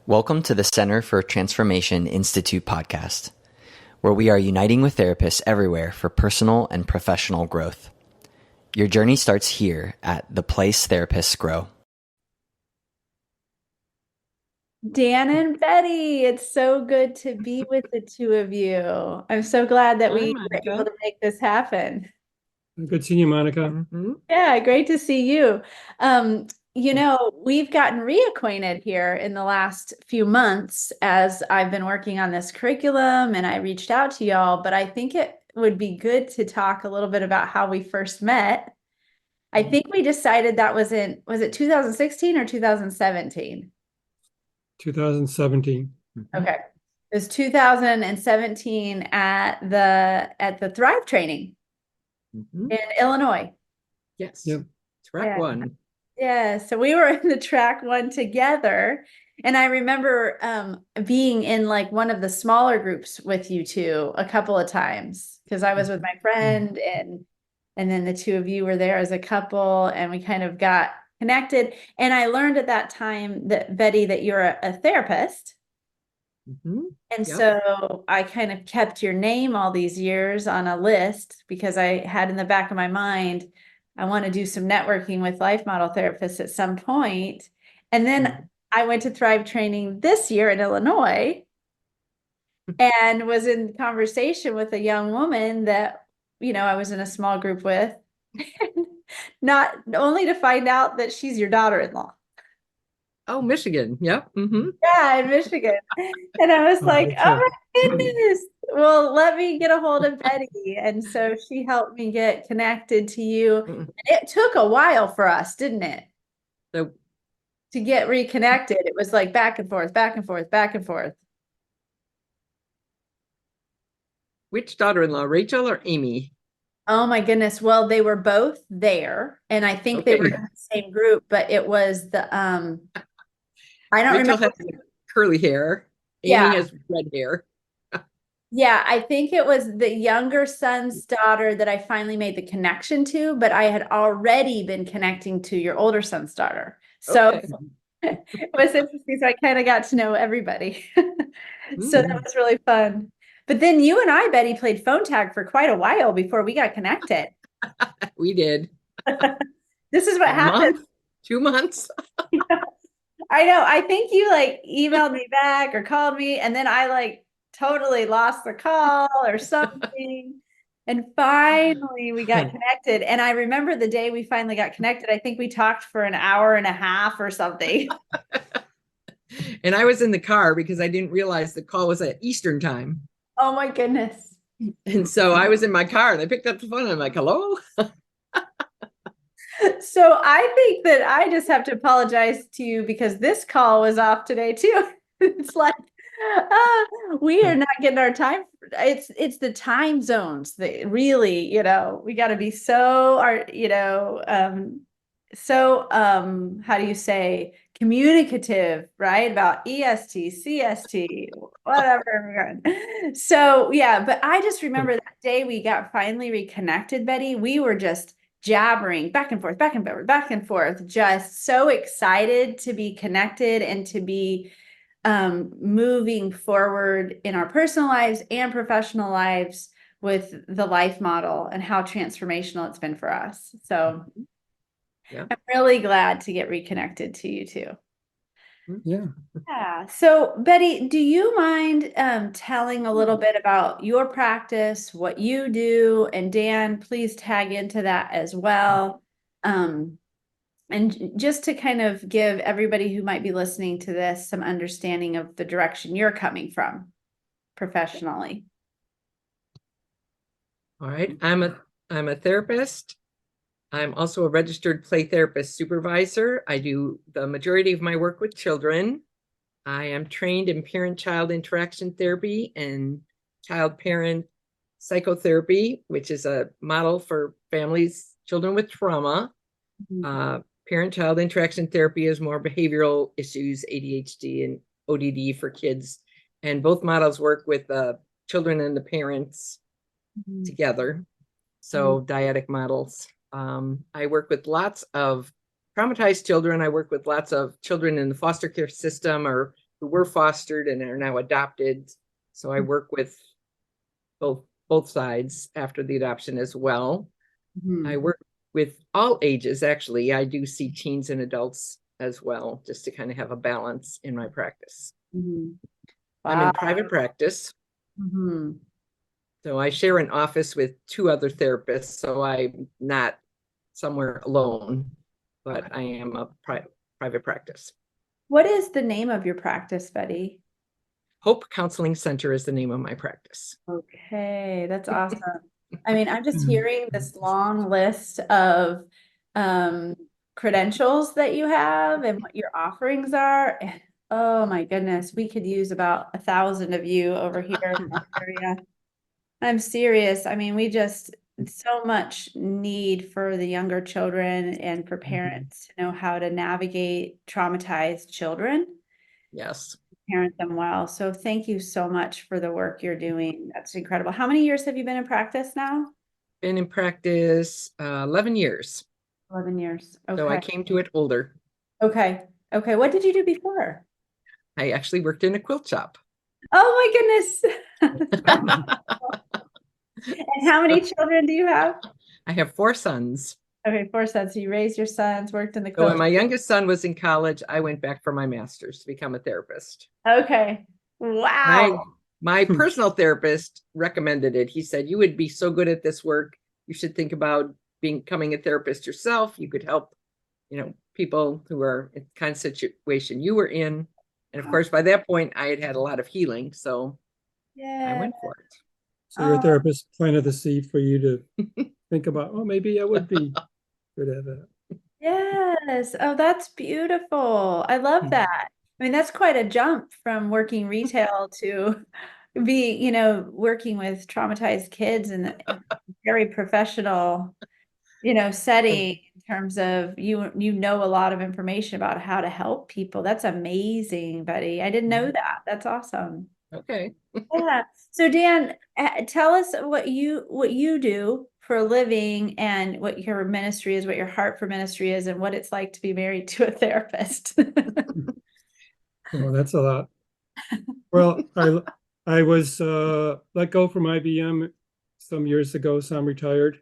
Welcome to the Center for Transformation Institute podcast, where we are uniting with therapists everywhere for personal and professional growth. Your journey starts here at the place therapists grow. Dan and Betty, it's so good to be with the two of you. I'm so glad that Hi, we were Monica. able to make this happen. Good seeing you, Monica. Mm-hmm. Yeah, great to see you. We've gotten reacquainted here in the last few months as I've been working on this curriculum and I reached out to y'all, but I think it would be good to talk a little bit about how we first met. I think we decided that was it 2016 or 2017? 2017. Okay. It was 2017 at the Thrive training Mm-hmm. in Illinois. Yes. Yep. Track Yeah. one. Yeah, so we were in the track one together. And I remember being in like one of the smaller groups with you two a couple of times because I was with my friend and then the two of you were there as a couple and we kind of got connected. And I learned at that time that Betty, that you're a therapist. Mm-hmm. And Yep. so I kind of kept your name all these years on a list because I had in the back of my mind, I want to do some networking with life model therapists at some point. And then I went to Thrive training this year in Illinois and was in conversation with a young woman that, I was in a small group with, not only to find out that she's your daughter-in-law. Oh, Michigan. Yep. Mm-hmm. Yeah, in Michigan. And I was like, oh my goodness. Well, let me get a hold of Betty. And so she helped me get connected to you. And it took a while for us, didn't it? So, To get reconnected. It was like back and forth, back and forth, back and forth. which daughter-in-law, Rachel or Amy? Oh my goodness. Well, they were both there. And I think they were in the same group, but it was the I don't Rachel remember. has curly hair. Amy Yeah. has red hair. Yeah, I think it was the younger son's daughter that I finally made the connection to, but I had already been connecting to your older son's daughter. So Okay. it was interesting. So I kind of got to know everybody. So that was really fun. But then you and I, Betty, played phone tag for quite a while before we got connected. We did. This is what happened. 2 months. I know. I think you like emailed me back or called me, and then I like totally lost the call or something. And finally we got connected. And I remember the day we finally got connected, I think we talked for an hour and a half or something. And I was in the car because I didn't realize the call was at Eastern time. Oh my goodness. And so I was in my car and I picked up the phone and I'm like, hello? So I think that I just have to apologize to you because this call was off today too. It's like we are not getting our time. It's the time zones that really, we got to be so how do you say communicative, right? About EST, CST, whatever. So yeah, but I just remember that day we got finally reconnected, Betty. We were just jabbering back and forth, back and forth, back and forth, just so excited to be connected and to be moving forward in our personal lives and professional lives with the life model and how transformational it's been for us. So Yeah. I'm really glad to get reconnected to you too. Yeah. Yeah. So Betty, do you mind telling a little bit about your practice, what you do? And Dan, please tag into that as well. And just to kind of give everybody who might be listening to this some understanding of the direction you're coming from professionally. All right. I'm a therapist. I'm also a registered play therapist supervisor. I do the majority of my work with children. I am trained in parent-child interaction therapy and child parent psychotherapy, which is a model for families, children with trauma. Parent-child interaction therapy is more behavioral issues, ADHD and ODD for kids. And both models work with children and the parents together. So dyadic models. I work with lots of traumatized children. I work with lots of children in the foster care system or who were fostered and are now adopted. So I work with both sides after the adoption as well. I work with all ages, actually. I do see teens and adults as well, just to kind of have a balance in my practice. I'm in private practice. So I share an office with 2 other therapists, so I'm not somewhere alone, but I am a private practice. What is the name of your practice, Betty? Hope Counseling Center is the name of my practice. Okay, that's awesome. I mean, I'm just hearing this long list of credentials that you have and what your offerings are. And, oh my goodness, we could use about 1,000 of you over here in this area. I'm serious. I mean, we just so much need for the younger children and for parents to know how to navigate traumatized children. Yes. Parent them well. So thank you so much for the work you're doing. That's incredible. How many years have you been in practice now? Been in practice 11 years. 11 years. Okay. So I came to it older. Okay. Okay. What did you do before? I actually worked in a quilt shop. Oh my goodness. And how many children do you have? I have 4 sons. Okay, 4 sons. So you raised your sons, worked in the So quilt when my youngest son was in college, I went back for my master's to become a therapist. Okay. Wow. My personal therapist recommended it. He said, you would be so good at this work. You should think about becoming a therapist yourself. You could help, people who are in the kind of situation you were in. And of course, by that point, I had had a lot of healing. So I went for it. So your therapist planted the seed for you to think about, oh, maybe I would be good at that. Yes. Oh, that's beautiful. I love that. I mean, that's quite a jump from working retail to be, working with traumatized kids in a very professional, setting in terms of you know a lot of information about how to help people. That's amazing, Betty. I didn't know that. That's awesome. Okay. Yeah. So Dan, tell us what you do for a living and what your ministry is, what your heart for ministry is, and what it's like to be married to a therapist. Oh, that's a lot. Well, I was let go from IBM some years ago, so I'm retired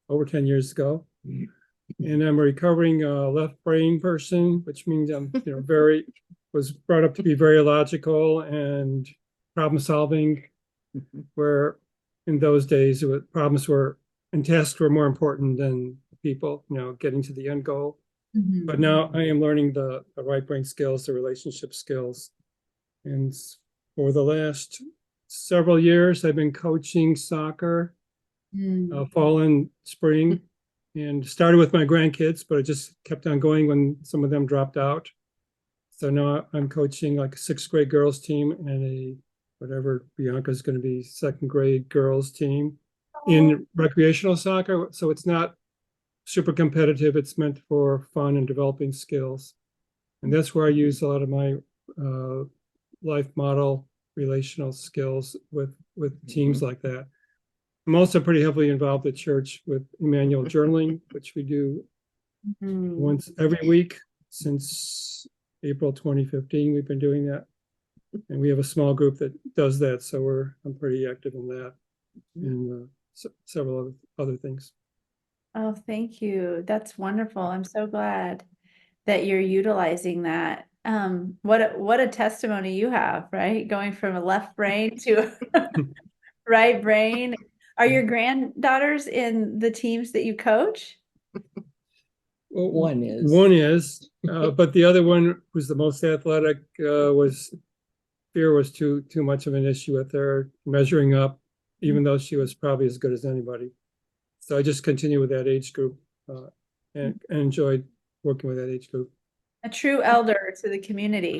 over 10 years ago. And I'm a recovering left brain person, which means I'm was brought up to be very logical and problem solving, where in those days problems and tasks were more important than people, getting to the end goal. But now I am learning the right brain skills, the relationship skills. And for the last several years, I've been coaching soccer, fall and spring, and started with my grandkids, but it just kept on going when some of them dropped out. So now I'm coaching like a 6th grade girls team and whatever Bianca's going to be 2nd grade girls team in recreational soccer. So it's not super competitive. It's meant for fun and developing skills. And that's where I use a lot of my life model relational skills with teams like that. I'm also pretty heavily involved at church with Emmanuel journaling, which we do once every week since April 2015. We've been doing that. And we have a small group that does that. So I'm pretty active in that and several other things. Oh, thank you. That's wonderful. I'm so glad that you're utilizing that. What a testimony you have, right? Going from a left brain to a right brain. Are your granddaughters in the teams that you coach? Well, one is. One is, but the other one, who's the most athletic, fear was too much of an issue with her measuring up, even though she was probably as good as anybody. So I just continue with that age group and enjoyed working with that age group. A true elder to the community.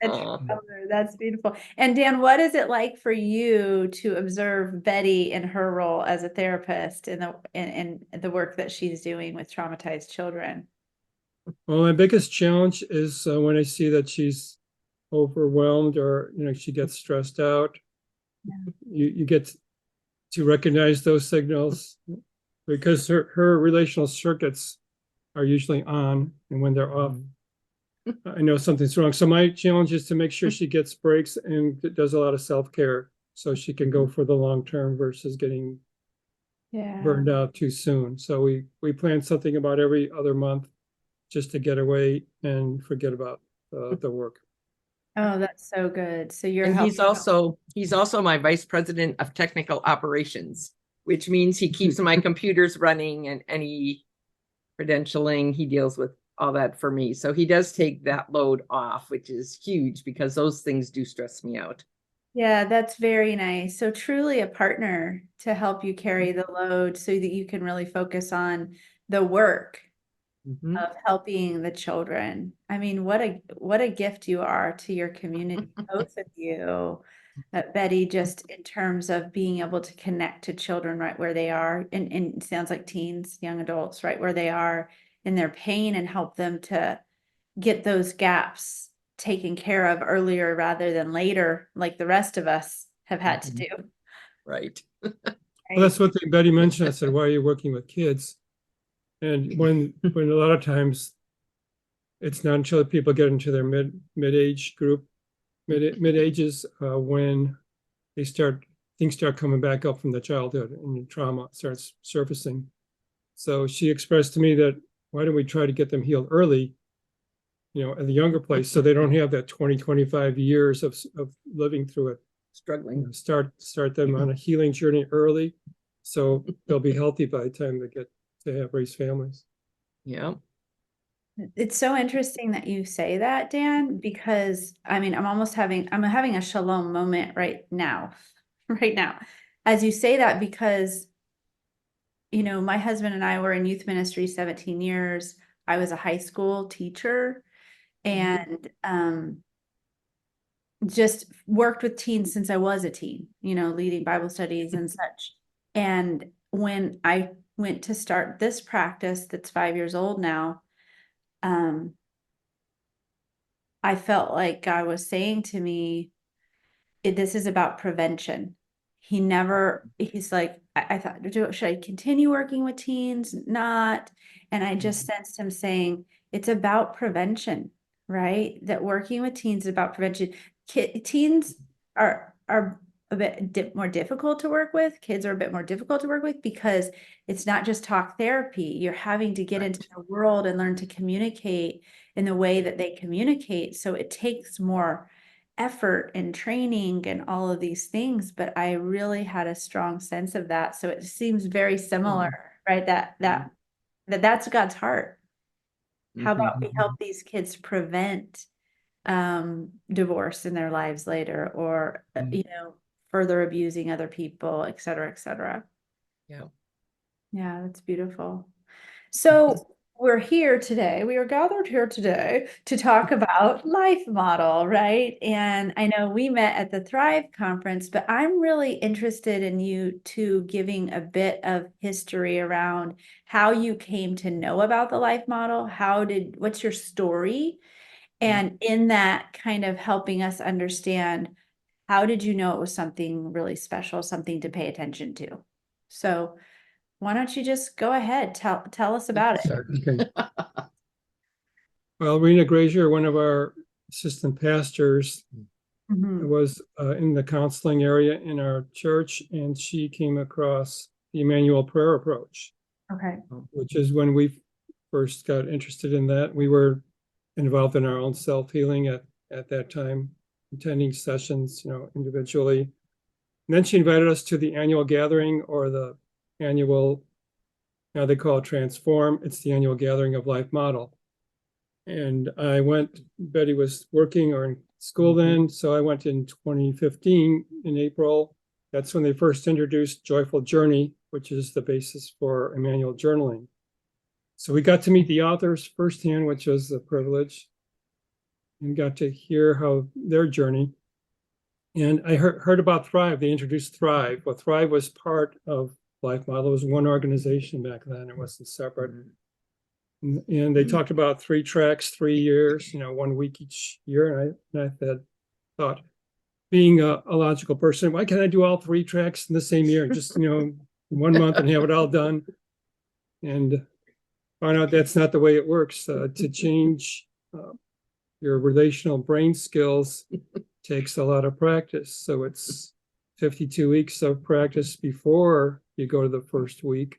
A true elder. That's beautiful. And Dan, what is it like for you to observe Betty in her role as a therapist in the work that she's doing with traumatized children? Well, my biggest challenge is when I see that she's overwhelmed or she gets stressed out. You get to recognize those signals because her relational circuits are usually on, and when they're off, I know something's wrong. So my challenge is to make sure she gets breaks and does a lot of self-care so she can go for the long term versus getting Yeah. burned out too soon. So we plan something about every other month just to get away and forget about the work. Oh, that's so good. So you're And helping. he's also my vice president of technical operations, which means he keeps my computers running and any credentialing, he deals with all that for me. So he does take that load off, which is huge because those things do stress me out. Yeah, that's very nice. So truly a partner to help you carry the load so that you can really focus on the work Mhm. of helping the children. I mean, what a gift you are to your community, both of you. Betty, just in terms of being able to connect to children right where they are, and it sounds like teens, young adults, right where they are in their pain and help them to get those gaps taken care of earlier rather than later, like the rest of us have had to do. Right. Well, Right? that's what Betty mentioned. I said, why are you working with kids? And when a lot of times it's not until people get into their mid-age group, mid-ages, when things start coming back up from the childhood and the trauma starts surfacing. So she expressed to me that why don't we try to get them healed early, at the younger place, so they don't have that 20, 25 years of living through it. Struggling. Start them on a healing journey early, so they'll be healthy by the time they get to have raised families. Yeah. It's so interesting that you say that, Dan, because I mean, I'm having a shalom moment right now, right now, as you say that, because, my husband and I were in youth ministry 17 years. I was a high school teacher and, just worked with teens since I was a teen, leading Bible studies and such. And when I went to start this practice that's 5 years old now, I felt like God was saying to me, this is about prevention. He's like, I thought, should I continue working with teens? Not. And I just sensed him saying, it's about prevention, right? That working with teens is about prevention. Teens are a bit more difficult to work with. Kids are a bit more difficult to work with because it's not just talk therapy. You're having to get into the world and learn to communicate in the way that they communicate. So it takes more effort and training and all of these things, but I really had a strong sense of that. So it seems very similar, right? That's God's heart. How about we help these kids prevent divorce in their lives later, or further abusing other people, et cetera, et cetera. Yeah, that's beautiful. So we are gathered here today to talk about life model, right? And I know we met at the Thrive conference, but I'm really interested in you two giving a bit of history around how you came to know about the life model. What's your story? And in that, kind of helping us understand, how did you know it was something really special, something to pay attention to? So why don't you just go ahead, tell us about it. Okay. Well, Rena Grazier, one of our assistant pastors, was in the counseling area in our church, and she came across the Emmanuel prayer approach. Okay. Which is when we first got interested in that. We were involved in our own self-healing at that time, attending sessions, individually. And then she invited us to the annual gathering, or the annual, now they call it Transform. It's the annual gathering of Life Model. And I went. Betty was working or in school then, so I went in 2015 in April. That's when they first introduced Joyful Journey, which is the basis for Emmanuel journaling. So we got to meet the authors firsthand, which was a privilege, and got to hear how their journey. And I heard about Thrive. They introduced Thrive. Well, Thrive was part of Life Model. It was one organization back then. It wasn't separate. And they talked about 3 tracks, 3 years, 1 week each year. And I thought, being a logical person, why can't I do all 3 tracks in the same year? Just, 1 month and have it all done. And found out that's not the way it works. To change your relational brain skills takes a lot of practice. So it's 52 weeks of practice before you go to the first week.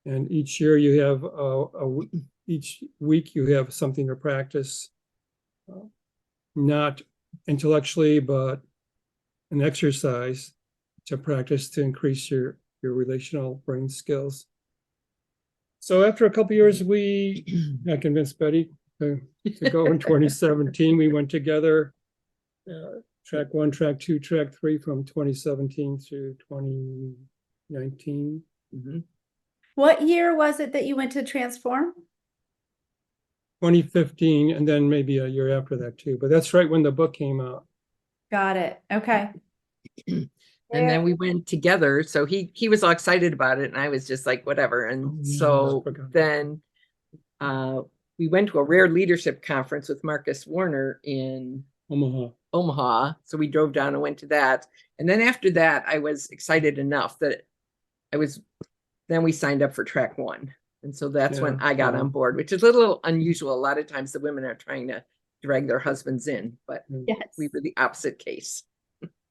And each year you have each week you have something to practice, not intellectually, but an exercise to practice to increase your relational brain skills. So after a couple of years, I convinced Betty to go in 2017. We went together, track 1, track 2, track 3 from 2017 through 2019. Mhm. What year was it that you went to Transform? 2015, and then maybe a year after that too. But that's right when the book came out. Got it. Okay. And then we went together. So he was all excited about it, and I was just like, whatever. And Oh, yeah, I so forgot. then we went to a rare leadership conference with Marcus Warner in Omaha. So we drove down and went to that. And then after that, I was excited enough that then we signed up for track 1. And so that's when Yeah, I got on board, which is a little unusual. A lot of times the women are trying to drag their husbands in, but Yes. we were the opposite case.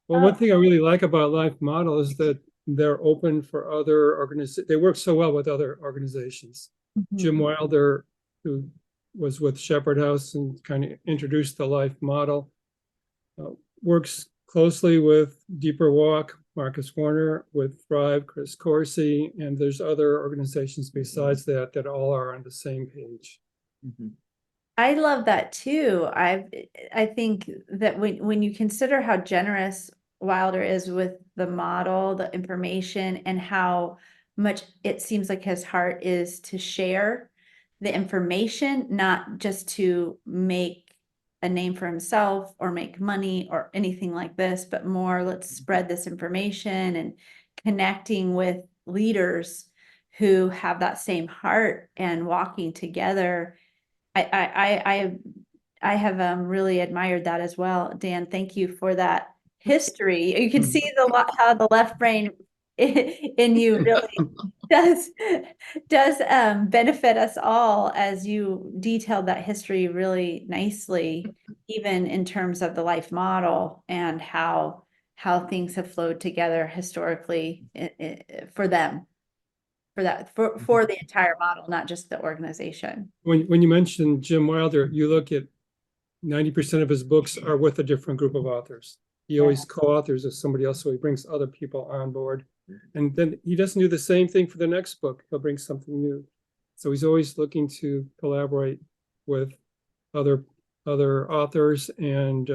Well, one thing I really like about Life Model is that they're open for other organizations. They work so well with other organizations. Mhm. Jim Wilder, who was with Shepherd House and kind of introduced the Life Model, works closely with Deeper Walk, Marcus Warner, with Thrive, Chris Corsi, and there's other organizations besides that that all are on the same page. Mhm. I love that too. I think that when you consider how generous Wilder is with the model, the information, and how much it seems like his heart is to share the information, not just to make a name for himself or make money or anything like this, but more let's spread this information and connecting with leaders who have that same heart and walking together. I have really admired that as well. Dan, thank you for that history. You can see how the left brain in you really does benefit us all, as you detailed that history really nicely, even in terms of the life model and how things have flowed together historically for them, for the entire model, not just the organization. When you mentioned Jim Wilder, you look at 90% of his books are with a different group of authors. He always co-authors with somebody else, so he brings other people on board. And then he doesn't do the same thing for the next book. He'll bring something new. So he's always looking to collaborate with other authors and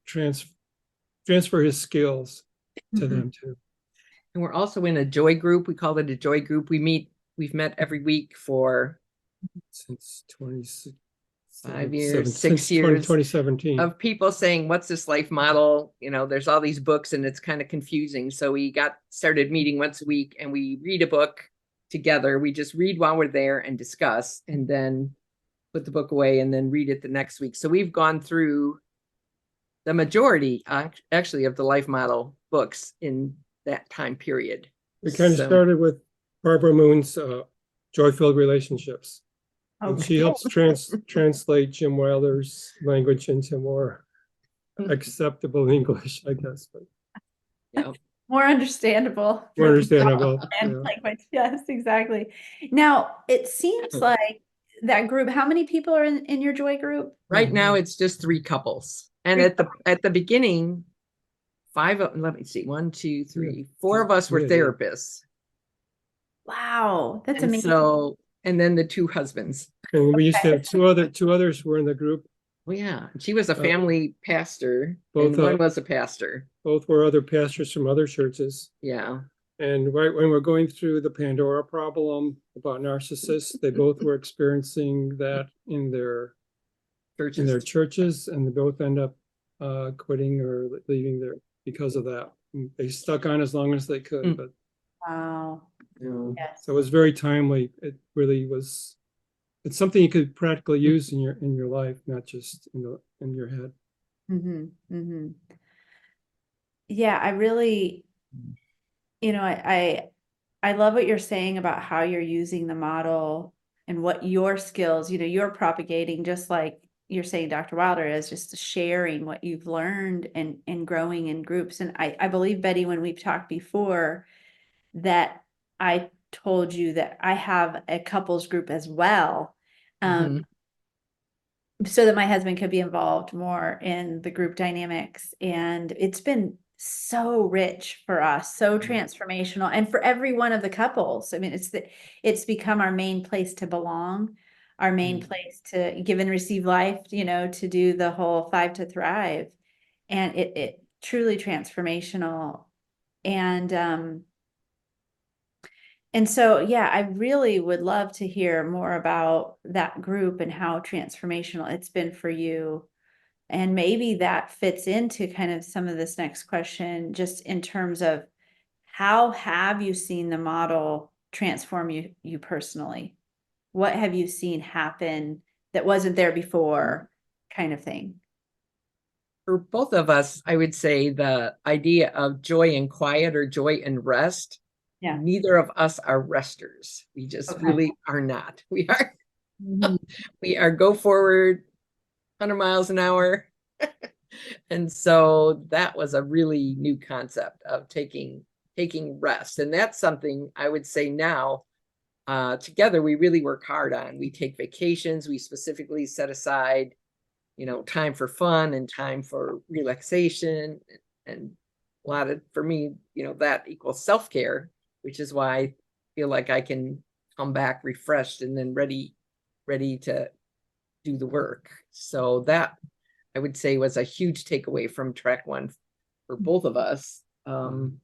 transfer his skills to them too. And we're also in a joy group. We call it a joy group. We've met every week for Since 20 5 years, since 6 years 2017. of people saying, what's this life model? You know, there's all these books and it's kind of confusing. So we started meeting once a week and we read a book together. We just read while we're there and discuss, and then put the book away and then read it the next week. So we've gone through the majority actually of the life model books in that time period. We kind of started with Barbara Moon's Joy-Filled Relationships. And she helps translate Jim Wilder's language into more acceptable English, I guess. But Yeah. More understandable. more understandable. And Yeah. language. Yes, exactly. Now, it seems like that group, how many people are in your joy group? Right now it's just 3 couples. And at the beginning, 5 let me see, 1, 2, 3, 4 of us were therapists. Wow, that's And amazing. so, and then the 2 husbands. And we used to have two others were in the group. Oh yeah, she was a family pastor, both, and one was a pastor. Both were other pastors from other churches. Yeah. And right when we're going through the Pandora problem about narcissists, they both were experiencing that in their churches, and they both end up quitting or leaving there because of that. And they stuck on as long as they could, but Wow. Yeah. Yes. so it was very timely. It really was. It's something you could practically use in your life, not just in your head. Mm-hmm. Mm-hmm. Yeah, I really, I love what you're saying about how you're using the model and what your skills, you're propagating, just like you're saying Dr. Wilder is, just sharing what you've learned and growing in groups. And I believe, Betty, when we've talked before, that I told you that I have a couples group as well. Mhm. So that my husband could be involved more in the group dynamics. And it's been so rich for us, so transformational, and for every one of the couples. I mean, it's become our main place to belong, our main place to give and receive life, to do the whole 5 to thrive. And it truly transformational. And so, yeah, I really would love to hear more about that group and how transformational it's been for you. And maybe that fits into kind of some of this next question, just in terms of how have you seen the model transform you personally? What have you seen happen that wasn't there before, kind of thing? For both of us, I would say the idea of joy and quiet or joy and rest, Yeah. neither of us are resters. We just Okay. really are not. We are Mhm. we are go forward 100 miles an hour. And so that was a really new concept of taking rest. And that's something I would say now, together we really work hard on. We take vacations, we specifically set aside, time for fun and time for relaxation, and a lot of, for me, that equals self-care, which is why I feel like I can come back refreshed and then ready to do the work. So that, I would say, was a huge takeaway from track 1 for both of us. And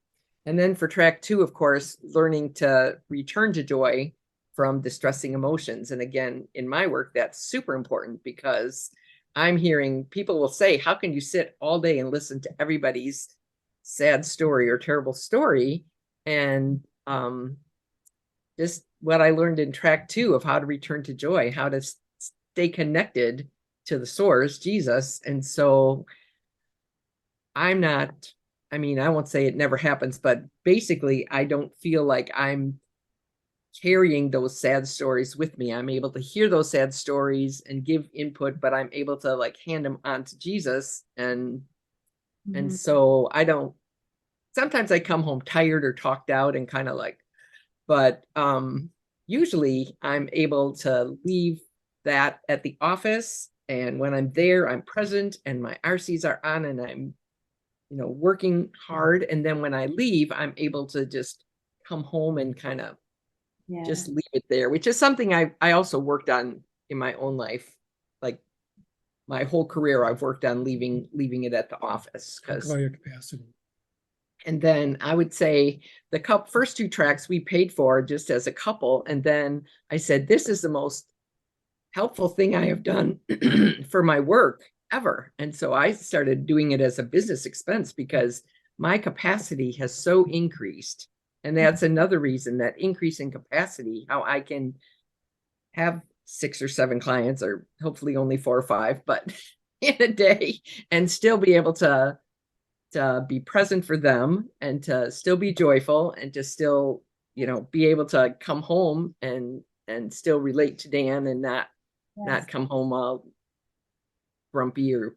then for track 2, of course, learning to return to joy from distressing emotions. And again, in my work, that's super important, because I'm hearing people will say, how can you sit all day and listen to everybody's sad story or terrible story? And just what I learned in track 2 of how to return to joy, how to stay connected to the source, Jesus. And so I won't say it never happens, but basically I don't feel like I'm carrying those sad stories with me. I'm able to hear those sad stories and give input, but I'm able to like hand them on to Jesus. And Mhm. so sometimes I come home tired or talked out and kind of like, but usually I'm able to leave that at the office. And when I'm there, I'm present and my RCs are on and I'm, working hard. And then when I leave, I'm able to just come home and kind of just leave it there, which is something I also worked on in my own life. Like my whole career, I've worked on leaving it at the office. Call your capacity. And then I would say the first 2 tracks we paid for just as a couple. And then I said, this is the most helpful thing I have done for my work ever. And so I started doing it as a business expense, because my capacity has so increased. And that's another reason, that increase in capacity, how I can have 6 or 7 clients, or hopefully only 4 or 5, but in a day, and still be able to be present for them, and to still be joyful, and to still, be able to come home and still relate to Dan, and not come home all grumpy or.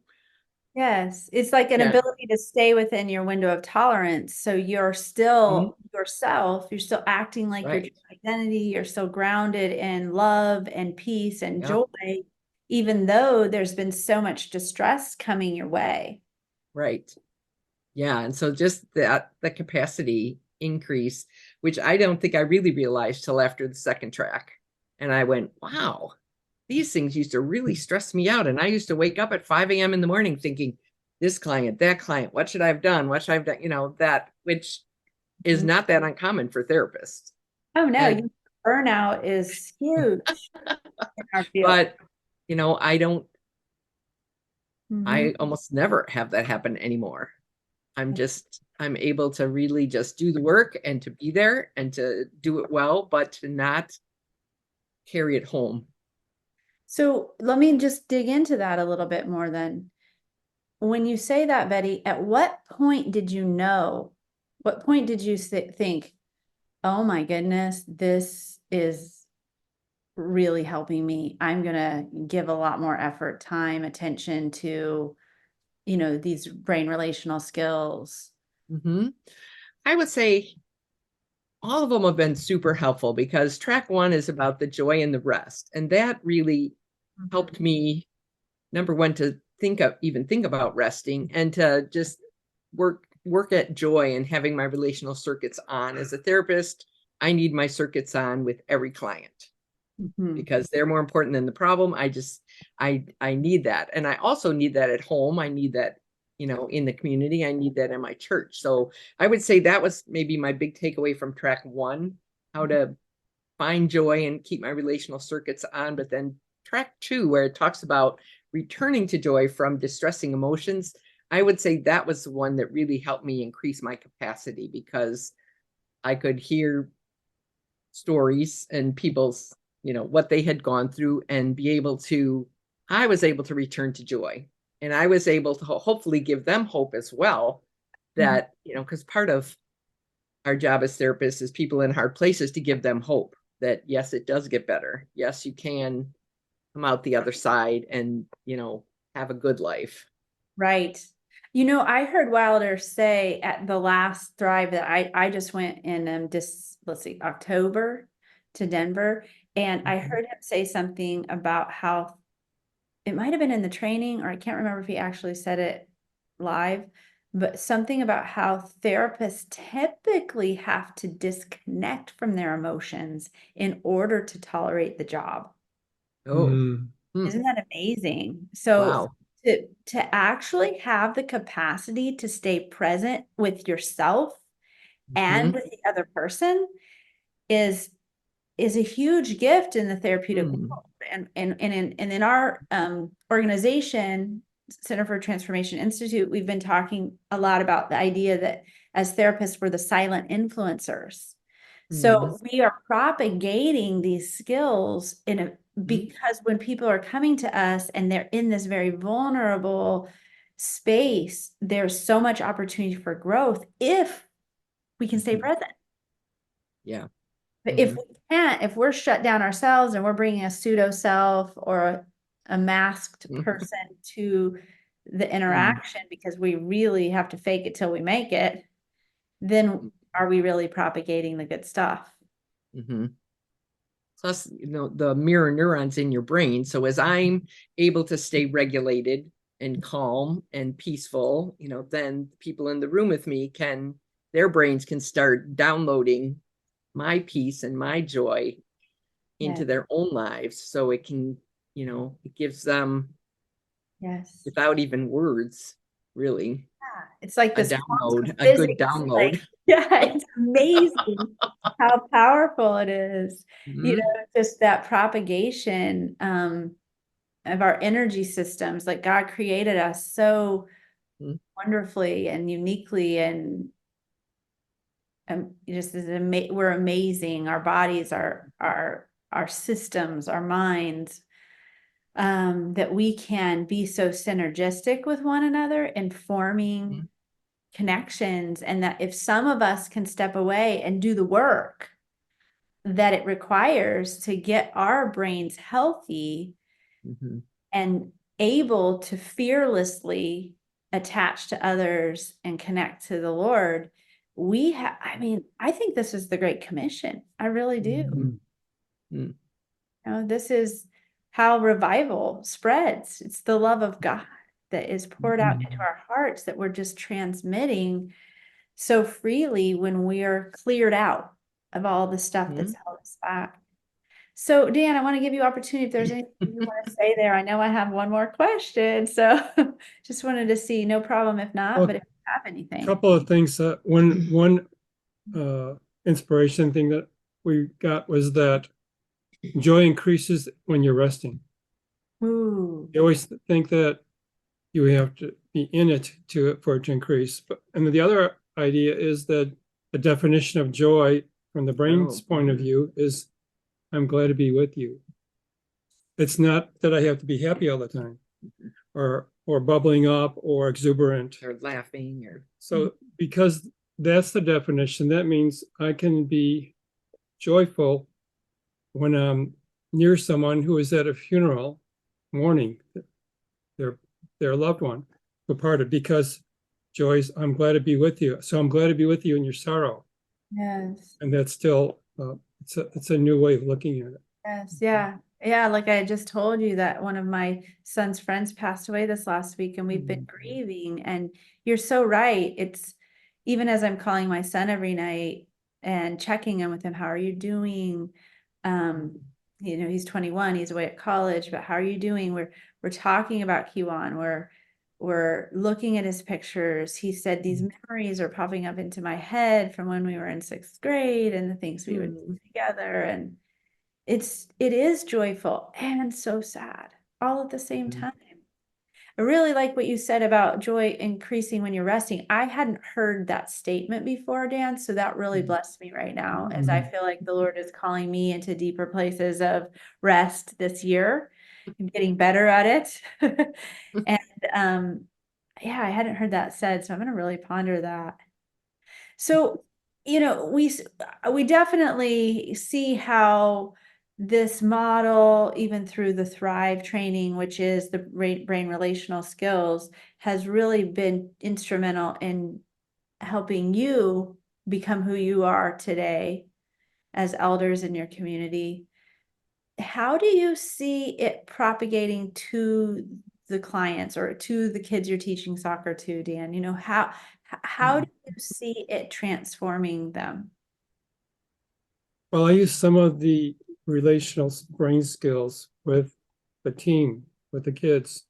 Yes, it's like an ability to stay within your window of tolerance. So you're still yourself, you're still acting like your Right. identity, you're still grounded in love and peace and Yep. joy, even though there's been so much distress coming your way. Right. Yeah. And so just the capacity increase, which I don't think I really realized till after the second track. And I went, wow, these things used to really stress me out. And I used to wake up at 5 a.m. in the morning thinking, this client, that client, what should I have done? What should I have done? That, which is not that uncommon for therapists. Oh no, burnout is huge in our field. But, I almost never have that happen anymore. I'm able to really just do the work and to be there and to do it well, but to not carry it home. So let me just dig into that a little bit more then. When you say that, Betty, at what point did you know? What point did you think, oh my goodness, this is really helping me. I'm going to give a lot more effort, time, attention to, these brain relational skills. I would say all of them have been super helpful, because track 1 is about the joy and the rest. And that really helped me, number one, to think about resting, and to just work at joy and having my relational circuits on. As a therapist, I need my circuits on with every client, because they're more important than the problem. I need that. And I also need that at home. I need that, in the community. I need that in my church. So I would say that was maybe my big takeaway from track 1, how to find joy and keep my relational circuits on. But then track 2, where it talks about returning to joy from distressing emotions, I would say that was the one that really helped me increase my capacity, because I could hear stories and people's, what they had gone through, and I was able to return to joy. And I was able to hopefully give them hope as well, that, because part of our job as therapists is people in hard places, to give them hope that, yes, it does get better. Yes, you can come out the other side and, have a good life. Right. I heard Wilder say at the last Thrive that I just went in October to Denver, and I heard him say something about how it might have been in the training, or I can't remember if he actually said it live, but something about how therapists typically have to disconnect from their emotions in order to tolerate the job. Oh, Isn't that amazing? So wow. to actually have the capacity to stay present with yourself and with the other person is a huge gift in the therapeutic world. And in our organization, Center for Transformation Institute, we've been talking a lot about the idea that as therapists, we're the silent influencers. So we are propagating these skills because when people are coming to us and they're in this very vulnerable space, there's so much opportunity for growth if we can stay present. Yeah. But if we can't, if we're shut down ourselves and we're bringing a pseudo self or a masked person to the interaction because we really have to fake it till we make it, then are we really propagating the good stuff? Plus, the mirror neurons in your brain. So as I'm able to stay regulated and calm and peaceful, then people in the room with me their brains can start downloading my peace and my joy into their own lives. So it can, it gives them, without even words, really. Yeah, it's like this a good download. It's amazing how powerful it is. Just that propagation of our energy systems. Like God created us so wonderfully and uniquely, and just we're amazing. Our bodies, our systems, our minds. That we can be so synergistic with one another and forming connections, and that if some of us can step away and do the work that it requires to get our brains healthy and able to fearlessly attach to others and connect to the Lord, I think this is the Great Commission. I really do. This is how revival spreads. It's the love of God that is poured out into our hearts that we're just transmitting so freely when we are cleared out of all the stuff that's held us back. So Dan, I want to give you opportunity if there's anything you want to say there. I know I have one more question, so just wanted to see, no problem if not, but if you have anything. A couple of things. One inspiration thing that we got was that joy increases when you're resting. You always think that you have to be in it for it to increase. And the other idea is that the definition of joy from the brain's point of view is, I'm glad to be with you. It's not that I have to be happy all the time or bubbling up or exuberant or laughing so because that's the definition, that means I can be joyful when I'm near someone who is at a funeral mourning their loved one departed, because Joyce, I'm glad to be with you. So I'm glad to be with you in your sorrow. Yes. And that's still, it's a new way of looking at it. Yes. Yeah. Yeah. Like I just told you that one of my son's friends passed away this last week and we've been grieving, and you're so right. It's even as I'm calling my son every night and checking in with him, how are you doing? He's 21, he's away at college, but how are you doing? We're talking about Kiwan. We're looking at his pictures. He said these memories are popping up into my head from when we were in 6th grade and the things we would do together. And it is joyful and so sad all at the same time. I really like what you said about joy increasing when you're resting. I hadn't heard that statement before, Dan, so that really blessed me right now, as I feel like the Lord is calling me into deeper places of rest this year. I'm getting better at it. And yeah, I hadn't heard that said, so I'm going to really ponder that. So, we definitely see how this model, even through the Thrive training, which is the brain relational skills, has really been instrumental in helping you become who you are today as elders in your community. How do you see it propagating to the clients or to the kids you're teaching soccer to, Dan? How do you see it transforming them? Well, I use some of the relational brain skills with the team, with the kids.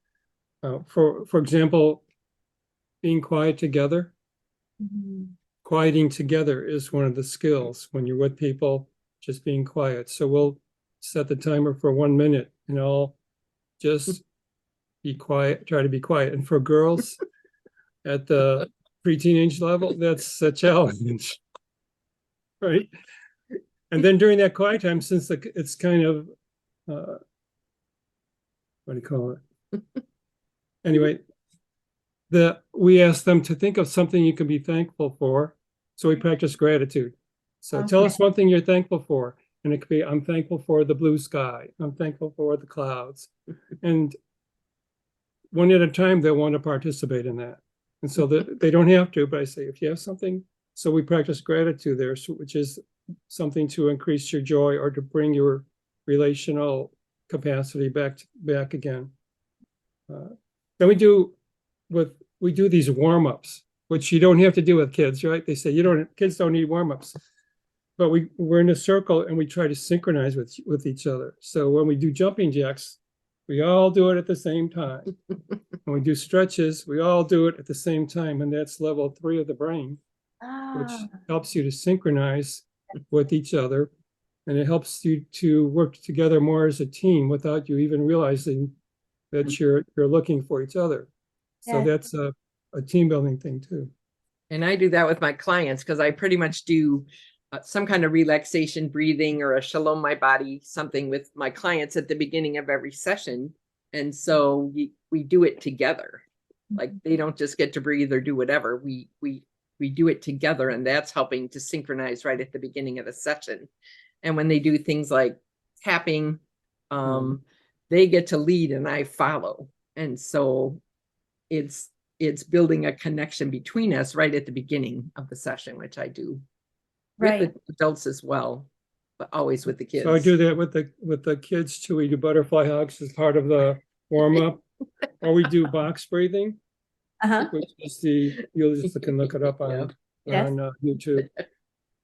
For example, being quiet together. Quieting together is one of the skills when you're with people, just being quiet. So we'll set the timer for 1 minute and I'll just be quiet, try to be quiet. And for girls at the pre-teenage level, that's a challenge, right? And then during that quiet time, since it's kind of, what do you call it? Anyway, we ask them to think of something you can be thankful for. So we practice gratitude. So tell us one thing you're thankful for. And it could be, I'm thankful for the blue sky. I'm thankful for the clouds. And one at a time, they'll want to participate in that. And so they don't have to, but I say, if you have something, so we practice gratitude there, which is something to increase your joy or to bring your relational capacity back again. Then we do these warm-ups, which you don't have to do with kids, right? They say kids don't need warm-ups. But we're in a circle and we try to synchronize with each other. So when we do jumping jacks, we all do it at the same time. When we do stretches, we all do it at the same time. And that's level 3 of the brain, which helps you to synchronize with each other. And it helps you to work together more as a team without you even realizing that you're looking for each other. So that's a team building thing too. And I do that with my clients because I pretty much do some kind of relaxation breathing or a shalom my body, something with my clients at the beginning of every session. And so we do it together. Like they don't just get to breathe or do whatever. We do it together, and that's helping to synchronize right at the beginning of the session. And when they do things like tapping, they get to lead and I follow. And so it's building a connection between us right at the beginning of the session, which I do with the adults as well, but always with the kids. So I do that with the kids too. We do butterfly hugs as part of the warm up, or we do box breathing, which is you can look it up on YouTube.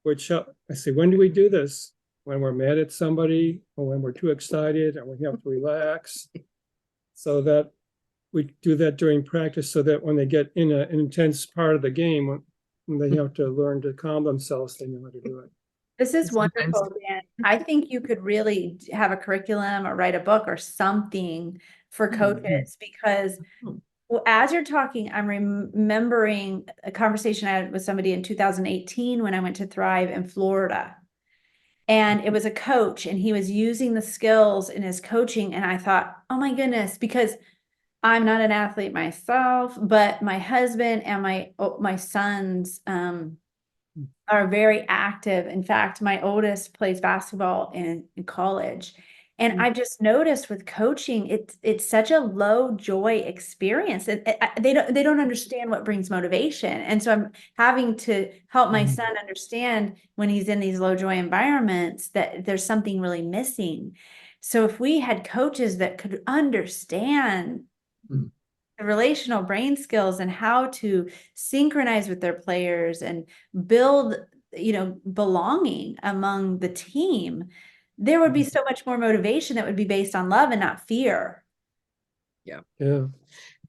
Which I say, when do we do this? When we're mad at somebody, or when we're too excited, and we have to relax. So that we do that during practice, so that when they get in an intense part of the game, when they have to learn to calm themselves, they know how to do it. This is wonderful, Dan. I think you could really have a curriculum or write a book or something for coaches, because as you're talking, I'm remembering a conversation I had with somebody in 2018 when I went to Thrive in Florida. And it was a coach, and he was using the skills in his coaching. And I thought, oh my goodness, because I'm not an athlete myself, but my husband and my sons are very active. In fact, my oldest plays basketball in college. And I've just noticed with coaching, it's such a low joy experience. They don't understand what brings motivation. And so I'm having to help my son understand when he's in these low joy environments that there's something really missing. So if we had coaches that could understand Mhm. the relational brain skills and how to synchronize with their players and build, belonging among the team, there would be so much more motivation that would be based on love and not fear. Yeah. Yeah.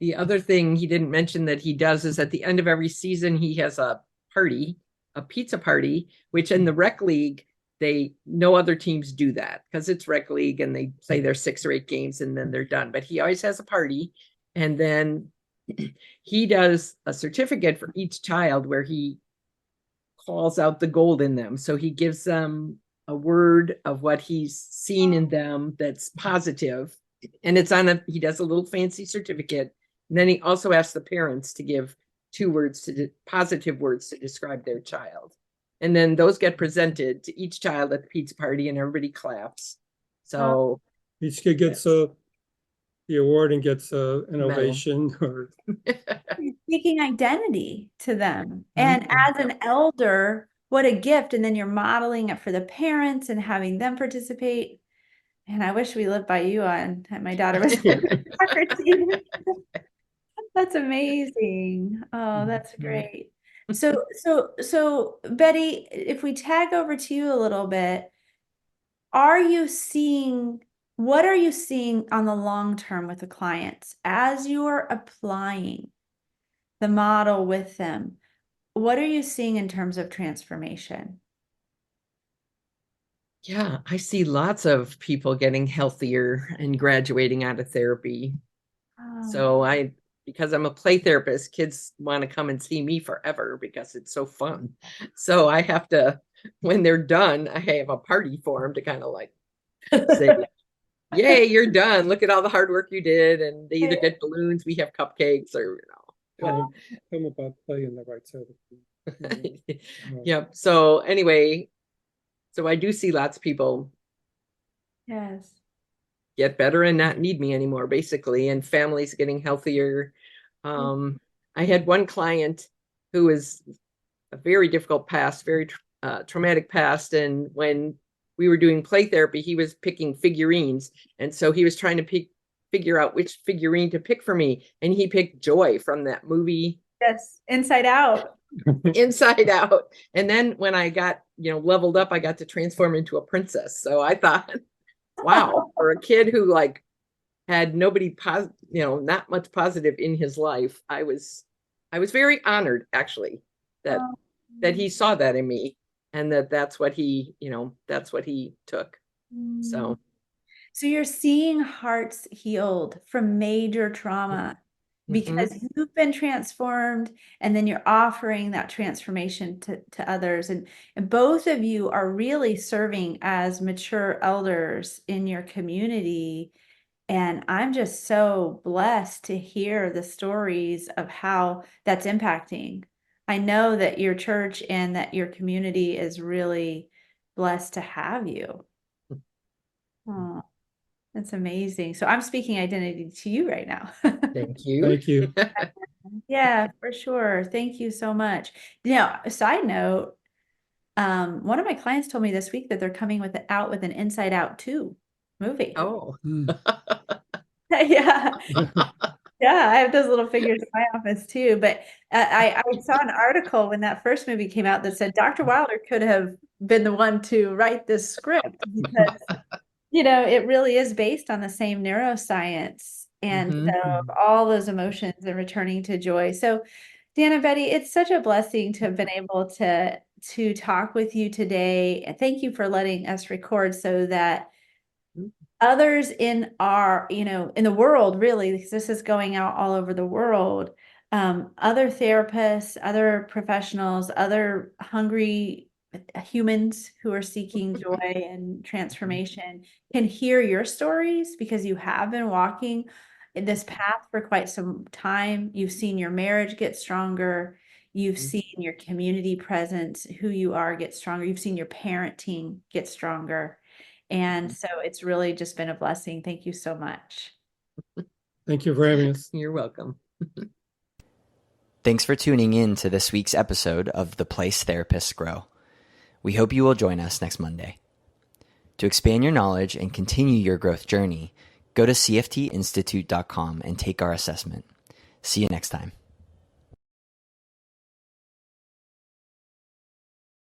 The other thing he didn't mention that he does is at the end of every season, he has a party, a pizza party, which in the rec league, no other teams do that because it's rec league and they play their 6 or 8 games and then they're done. But he always has a party. And then he does a certificate for each child where he calls out the gold in them. So he gives them a word of what he's seen in them that's positive. And he does a little fancy certificate. And then he also asks the parents to give 2 words positive words to describe their child. And then those get presented to each child at the pizza party and everybody claps. So Each kid gets the award and gets an Medal. ovation or You're speaking identity to them. And as an elder, what a gift. And then you're modeling it for the parents and having them participate. And I wish we lived by you and my daughter was soccer team. That's amazing. Oh, that's great. So Betty, if we tag over to you a little bit, what are you seeing on the long term with the clients as you're applying the model with them? What are you seeing in terms of transformation? Yeah, I see lots of people getting healthier and graduating out of therapy. So because I'm a play therapist, kids want to come and see me forever because it's so fun. So I have to, when they're done, I have a party for them to kind of like say, yay, you're done. Look at all the hard work you did. And they either get balloons, we have cupcakes or, come about play in the right side of the Yep. So anyway, so I do see lots of people Yes. get better and not need me anymore, basically, and families getting healthier. I had one client who was a very difficult past, very traumatic past. And when we were doing play therapy, he was picking figurines. And so he was trying to figure out which figurine to pick for me. And he picked Joy from that movie. Yes. Inside Out. Inside Out. And then when I got, leveled up, I got to transform into a princess. So I thought, wow, for a kid who had nobody not much positive in his life, I was very honored actually that he saw that in me and that's what he took. So you're seeing hearts healed from major trauma because you've been transformed, and then you're offering that transformation to others. And both of you are really serving as mature elders in your community. And I'm just so blessed to hear the stories of how that's impacting. I know that your church and that your community is really blessed to have you. Oh, that's amazing. So I'm speaking identity to you right now. thank you. Thank you. Yeah, for sure. Thank you so much. A side note, one of my clients told me this week that they're coming out with an Inside Out 2 movie. Oh. Yeah. Yeah, I have those little figures in my office too. But I saw an article when that first movie came out that said Dr. Wilder could have been the one to write this script because, it really is based on the same neuroscience. And so all those emotions and returning to joy. So, Dan and Betty, it's such a blessing to have been able to talk with you today. And thank you for letting us record so that others in in the world, really, because this is going out all over the world, other therapists, other professionals, other hungry humans who are seeking joy and transformation can hear your stories because you have been walking in this path for quite some time. You've seen your marriage get stronger. You've seen your community presence, who you are, get stronger. You've seen your parenting get stronger. And so it's really just been a blessing. Thank you so much. Thank you for having us. You're welcome. Thanks for tuning in to this week's episode of The Place Therapists Grow. We hope you will join us next Monday. To expand your knowledge and continue your growth journey, go to cftinstitute.com and take our assessment. See you next time.